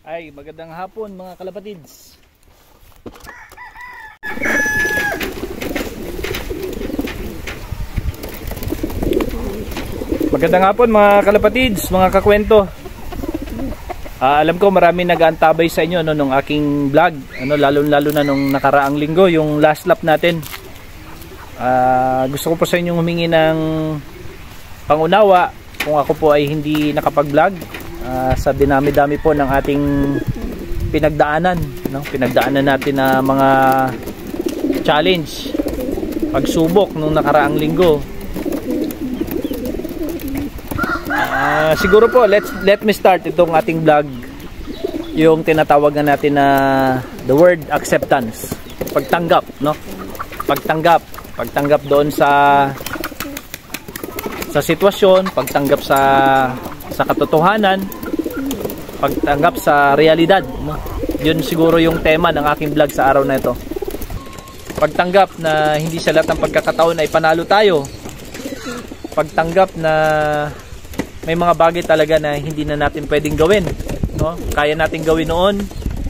Ay, magandang hapon mga kalapatids. Magandang hapon mga kalapatids, mga kakwento. Alam ko marami nag-aantabay sa inyo nung aking vlog, lalo na nung nakaraang linggo, yung last lap natin. Gusto ko po sa inyong humingi ng pangunawa kung ako po ay hindi nakapag-vlog sa dinami-dami po ng ating pinagdaanan, pinagdaanan natin na mga challenge, pagsubok nung nakaraang linggo. Siguro po let me start itong ating vlog yung tinatawag na natin na the word acceptance, pagtanggap, pagtanggap doon sa sitwasyon, pagtanggap sa katotohanan, pagtanggap sa realidad, Yun siguro yung tema ng aking vlog sa araw na ito. Pagtanggap na hindi sa lahat ng pagkakataon ay panalo tayo. Pagtanggap na may mga bagay talaga na hindi na natin pwedeng gawin, Kaya natin gawin noon,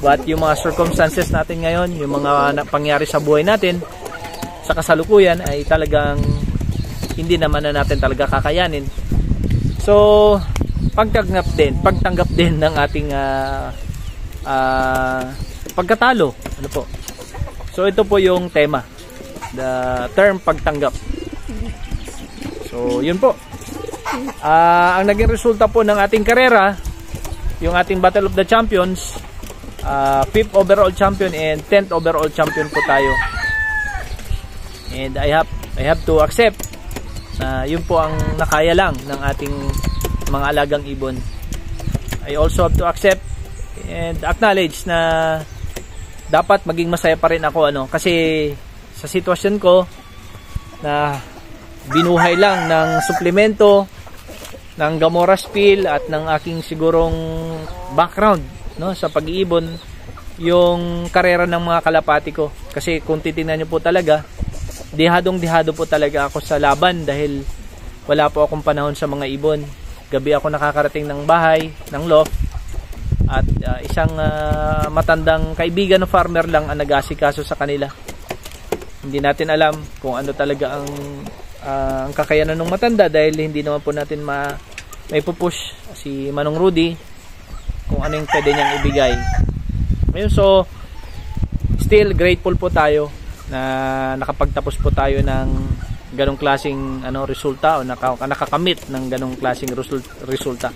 but yung mga circumstances natin ngayon, yung mga pangyari sa buhay natin sa kasalukuyan ay talagang hindi naman na natin talaga kakayanin. So pagtanggap din ng ating pagkatalo, So ito po yung tema, the term pagtanggap. So yun po. Ang naging resulta po ng ating karera, yung ating Battle of the Champions, 5th overall champion and 10th overall champion po tayo. And I have to accept na yun po ang nakaya lang ng ating mga alagang ibon. I also have to accept and acknowledge na dapat maging masaya pa rin ako, kasi sa sitwasyon ko na binuhay lang ng suplemento, ng Gamora Spill at ng aking sigurong background, sa pag-iibon, yung karera ng mga kalapati ko. Kasi kung titingnan nyo po talaga, dihadong-dihado po talaga ako sa laban dahil wala po akong panahon sa mga ibon. Gabi ako nakakarating ng bahay, ng loft, at isang matandang kaibigan ng farmer lang ang nag-asikaso sa kanila. Hindi natin alam kung ano talaga ang kakayanan ng matanda dahil hindi naman po natin may pupush si Manong Rudy kung ano yung pwede niyang ibigay. Ngayon, so still grateful po tayo na nakapagtapos po tayo ng ganong klaseng resulta o nakakamit ng ganong klaseng resulta.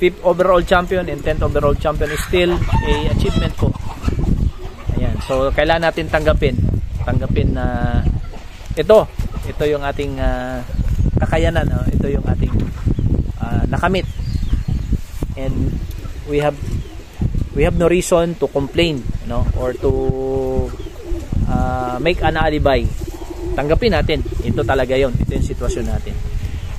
5th overall champion and 10th overall champion is still a achievement ko. Ayan, so kailangan natin tanggapin na ito yung ating kakayanan, ito yung ating nakamit, and we have no reason to complain, or to make an alibi. Tanggapin natin, ito talaga yon, ito yung sitwasyon natin.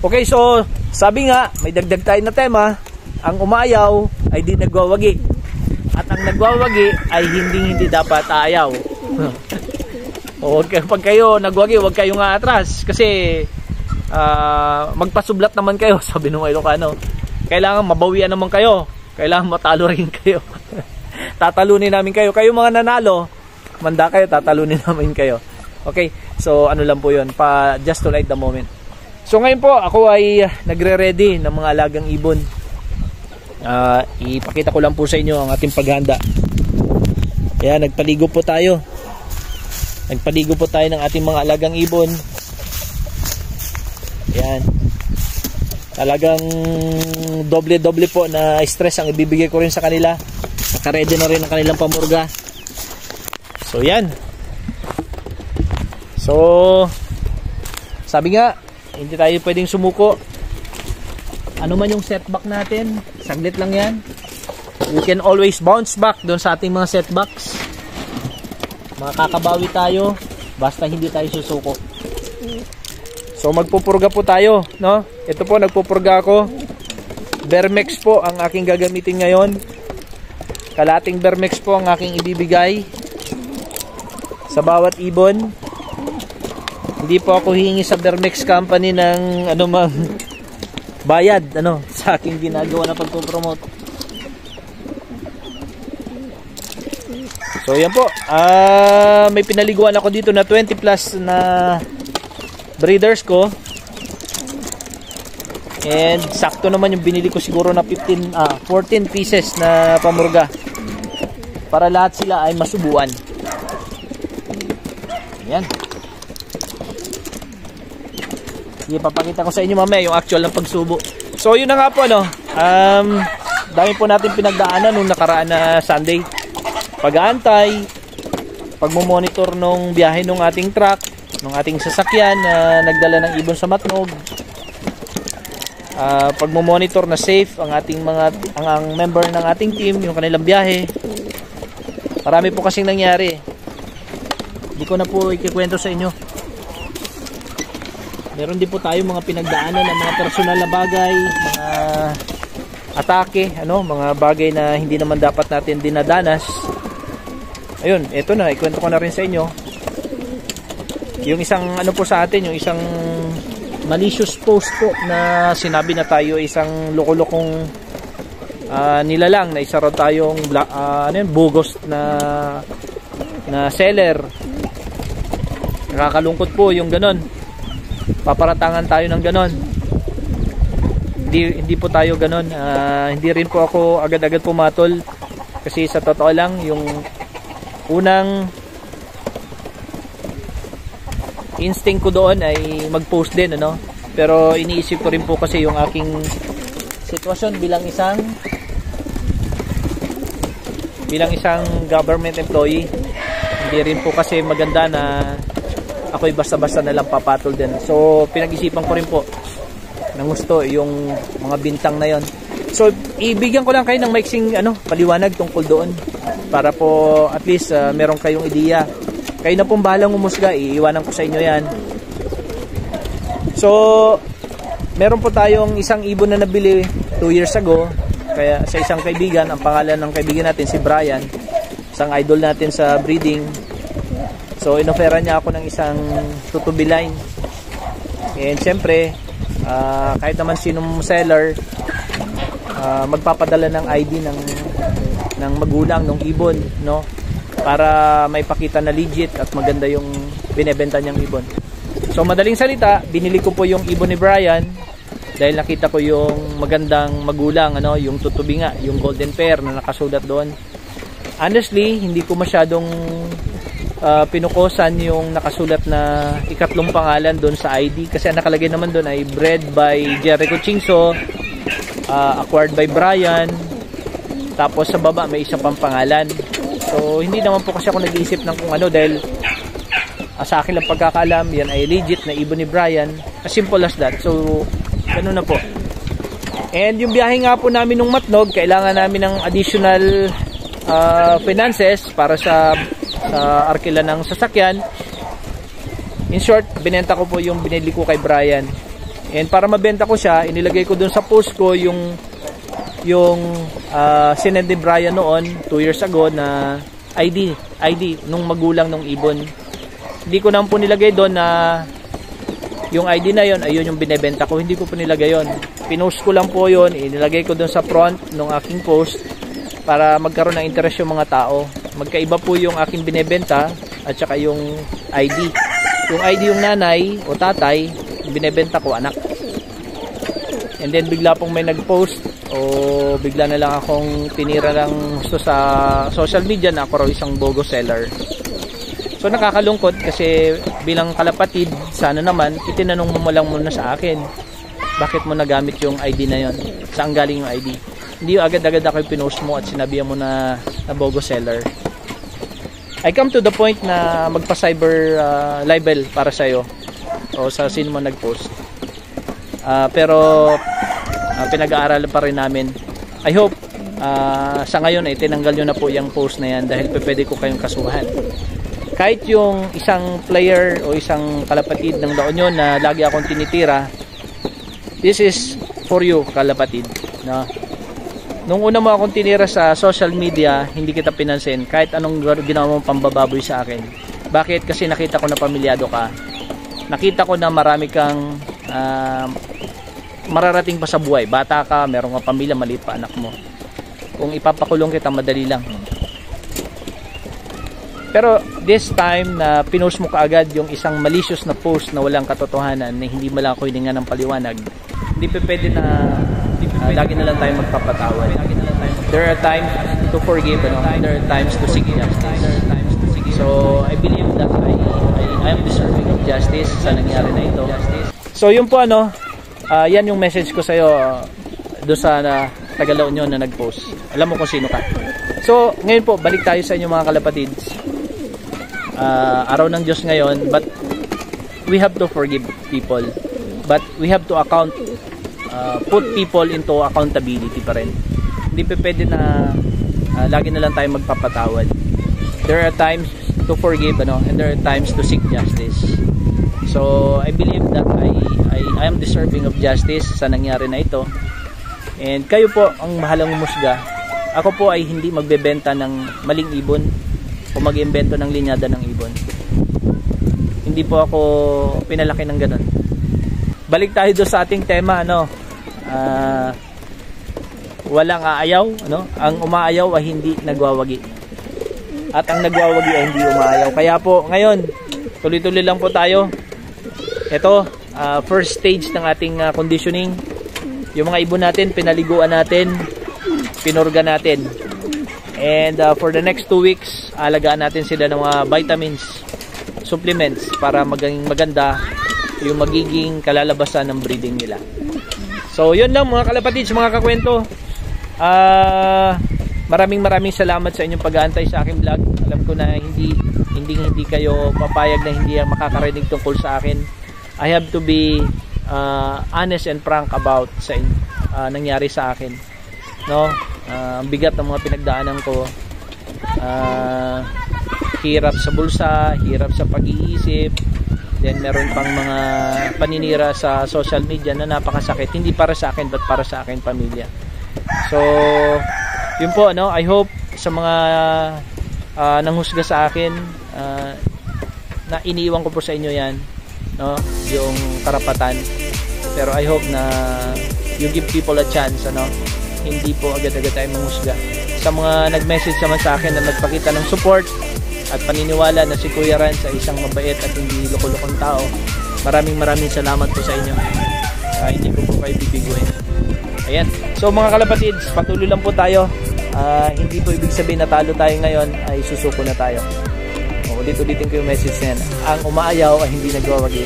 Okay, so sabi nga, may dagdag tayo na tema, ang umayaw ay di nagwawagi, at ang nagwawagi ay hindi dapat aayaw. Pag kayo nagwagi, huwag kayong atras kasi magpasublat naman kayo, sabi ng Ilocano. Kailangan mabawian naman kayo, kailangan matalo rin kayo. Tatalunin namin kayo. Kayo mga nanalo, manda kayo, tatalunin namin kayo. Okay, so lang po yun, just to light the moment. So ngayon po, ako ay nagre-ready ng mga alagang ibon. Ipakita ko lang po sa inyo ang ating paghanda. Ayan, nagpaligo po tayo ng ating mga alagang ibon. Ayan, talagang doble po na stress ang ibibigay ko rin sa kanila. Naka-ready na rin ang kanilang pamurga. So yan, so sabi nga, hindi tayo pwedeng sumuko. Ano man yung setback natin, saglit lang yan. We can always bounce back doon sa ating mga setbacks. Makakabawi tayo basta hindi tayo susuko. So magpupurga po tayo, Ito po, nagpupurga ako. Vermex po ang aking gagamitin ngayon. Kalating Vermex po ang aking ibibigay sa bawat ibon. Hindi po ako hihingi sa Vermex company ng anumang bayad sa aking ginagawa na pagpo-promote. So yan po, may pinaliguan ako dito na 20 plus na breeders ko. And sakto naman yung binili ko siguro na 14 pieces na pamurga. Para lahat sila ay masubuan. Ayan. Sige, papakita ko sa inyo mamaya yung actual ng pagsubo. So yun na nga po, no. Dami po natin pinagdaanan nung nakaraan na Sunday. Pag-aantay, pagmomonitor nung biyahe ng ating truck, ng ating sasakyan na nagdala ng ibon sa Matnog. Pagmomonitor na safe ang ating ang member ng ating team, yung kanilang biyahe. Marami po kasing nangyari. Hindi ko na po ikikwento sa inyo. Meron din po tayo mga pinagdaanan ng mga personal na bagay, mga atake, mga bagay na hindi naman dapat natin dinadanas. Ayun, eto na, ikwento ko na rin sa inyo. Yung isang po sa atin, yung isang malicious post po na sinabi na tayo isang loko-lokong nilalang na isa raw tayong bogus na seller. Nakakalungkot po yung ganon. Paparatangan tayo ng ganon. Hindi po tayo ganon. Hindi rin po ako agad-agad pumatol kasi sa totoo lang yung unang instinct ko doon ay mag-post din, pero iniisip ko rin po kasi yung aking sitwasyon bilang isang government employee. Hindi rin po kasi maganda na ako'y basta-basta na lang papatol din. So pinag-isipan ko rin po ng gusto yung mga bintang na yon. So ibigyan ko lang kayo ng maiksing paliwanag tungkol doon para po at least meron kayong ideya. Kayo na pong bahalang umusga, iiwanan ko sa inyo yan. So meron po tayong isang ibon na nabili 2 years ago kaya sa isang kaibigan. Ang pangalan ng kaibigan natin si Brian, isang idol natin sa breeding. So inofera niya ako ng isang tutubi line. And syempre kahit naman sinong seller magpapadala ng ID ng magulang ng ibon, para maipakita na legit at maganda yung binebenta niyang ibon. So madaling salita, binili ko po yung ibon ni Brian dahil nakita ko yung magandang magulang, yung tutubi nga, yung golden pair na nakasulat doon. Honestly, hindi ko masyadong pinukosan yung nakasulat na ikatlong pangalan doon sa ID kasi ang nakalagay naman doon ay bred by Jericho Chingso, acquired by Brian, tapos sa baba may isa pang pangalan. So hindi naman po kasi ako nag-iisip ng kung dahil sa akin lang pagkakaalam yan ay legit na ibon ni Brian, as simple as that. So ganun na po. And yung biyahe nga po namin ng Matnog, kailangan namin ng additional finances para sa arkila ng sasakyan. In short, binenta ko po yung binili ko kay Brian. And para mabenta ko siya, inilagay ko dun sa post ko yung sinend ni Brian noon 2 years ago na ID nung magulang nung ibon. Hindi ko naman po nilagay doon na yung ID na yon ayun yung binebenta ko. Hindi ko po nilagay yon. Pinost ko lang po yon, inilagay ko doon sa front ng aking post para magkaroon ng interest yung mga tao. Magkaiba po yung aking binebenta at saka yung ID. Yung ID yung nanay o tatay, binebenta ko anak. And then bigla pong may nag-post o bigla na lang akong tinira lang sa social media na ako raw isang bogo seller. So nakakalungkot kasi bilang kalapatid, sana naman itinanong mo lang muna sa akin, bakit mo nagamit yung ID na yon? Saan galing yung ID? Hindi agad-agad ako pinost mo at sinabihan mo na bogo seller. I come to the point na magpa-cyber libel para sa'yo o sa sino mo nag-post. Pero pinag-aaralan pa rin namin. I hope sa ngayon ay tinanggal nyo na po yung post na yan dahil pwede ko kayong kasuhan. Kahit yung isang player o isang kalapatid ng La Union na lagi akong tinitira, this is for you, kalapatid. No? Nung una mo akong tinira sa social media, hindi kita pinansin kahit anong ginawa mong pambababoy sa akin. Bakit? Kasi nakita ko na pamilyado ka. Nakita ko na marami kang mararating pa sa buhay. Bata ka, meron kang pamilya, maliit pa anak mo. Kung ipapakulong kita, madali lang. Pero this time na pinost mo kaagad yung isang malicious na post na walang katotohanan, na hindi mo lang ako hininga ng paliwanag, hindi pa pwede na lagi na lang tayo magpapatawad. There are times to forgive, ano? There are times to seek justice. So I believe that I am deserving of justice sa nangyari na ito. So yun po, ano, yan yung message ko sa'yo doon sa taga La Union na nag-post. Alam mo kung sino ka. So ngayon po, balik tayo sa inyo mga kalapatids. Araw ng Diyos ngayon, but we have to forgive people, but we have to put people into accountability pa rin. Hindi pa pwede na lagi na lang tayo magpapatawad. There are times to forgive, ano, and there are times to seek justice. So I believe that I am deserving of justice sa nangyari na ito, and kayo po ang bahalang umusga. Ako po ay hindi magbebenta ng maling ibon o mag-imbento ng linyada ng ibon. Hindi po ako pinalaki ng ganun. Balik tayo doon sa ating tema, ano, walang aayaw, ano? Ang umaayaw ay hindi nagwawagi, at ang nagwawagi ay hindi umaayaw. Kaya po ngayon, tuloy-tuloy lang po tayo. Ito, first stage ng ating conditioning. Yung mga ibon natin, pinaliguan natin, pinurga natin. And for the next 2 weeks, alagaan natin sila ng mga vitamins, supplements, para maging maganda yung magiging kalalabasan ng breeding nila. So yun lang mga kalapatids, mga kakwento. Maraming salamat sa inyong pag-aantay sa aking vlog. Alam ko na hindi kayo papayag na hindi makakarinig tungkol sa akin. I have to be honest and frank about sa nangyari sa akin, no? Ang bigat ng mga pinagdaanan ko, hirap sa bulsa, hirap sa pag-iisip, then meron pang mga paninira sa social media na napakasakit, hindi para sa akin but para sa akin pamilya. So yun po, no? I hope sa mga nanghusga sa akin, na iniiwan ko po sa inyo yan, no? Yung karapatan, pero I hope na you give people a chance, ano? Hindi po agad-agad tayo manghusga. Sa mga nag-message naman sa akin na nagpakita ng support at paniniwala na si Kuya Rans ay isang mabait at hindi loko-lokong tao, maraming salamat po sa inyo. Hindi ko po kayo bibiguin. Ayan. So mga kalapatids, patuloy lang po tayo. Hindi po ibig sabihin na talo tayo ngayon, ay susuko na tayo. Ulit-ulitin ko yung message na yan. Ang umaayaw ay hindi nagwawagi,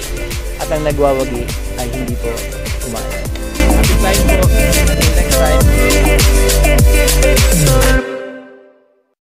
at ang nagwawagi ay hindi po umaayaw. Happy flying po. Until next time.